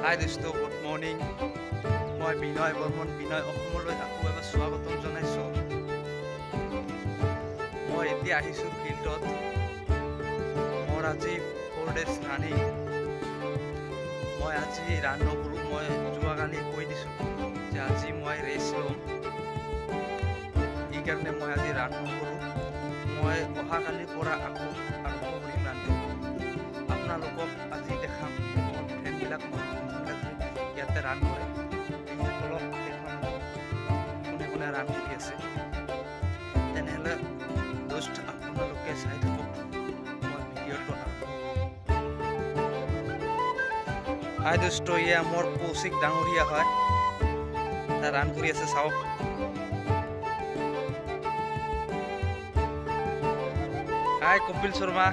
হাই দোস্ত, good morning. মই বিনয় বৰ্মন, বিনয় অসমলৈ আকৌ এবাৰ স্বাগতম জনাইছোঁ। মই এতিয়া আহিছোঁ ফিল্ডত। মোৰ আজি 4 days ৰানিং। মই আজি ৰান নকৰোঁ। মই যোৱাকালি কৈ দিছোঁ যে আজি মই ৰেষ্ট ল'ম, এইকাৰণে মই আজি ৰান নকৰোঁ। মই অহাকালিৰ পৰা আকৌ আৰম্ভ কৰিম ৰানিং। আপোনালোকক আজি দেখাম মোৰ ফ্ৰেণ্ডবিলাক ইয়াতে ৰান কৰে। অলপ দেখাম কোনে কোনে ৰান কৰি আছে। তেনেহ'লে দোস্ত আপোনালোকে চাই থাকক মই ভিডিঅ'টো। হাই দোস্ত, এয়া মোৰ কৌশিক ডাঙৰীয়া হয়, তাৰ ৰান কৰি আছে চাওক। হাই কপিল শৰ্মা।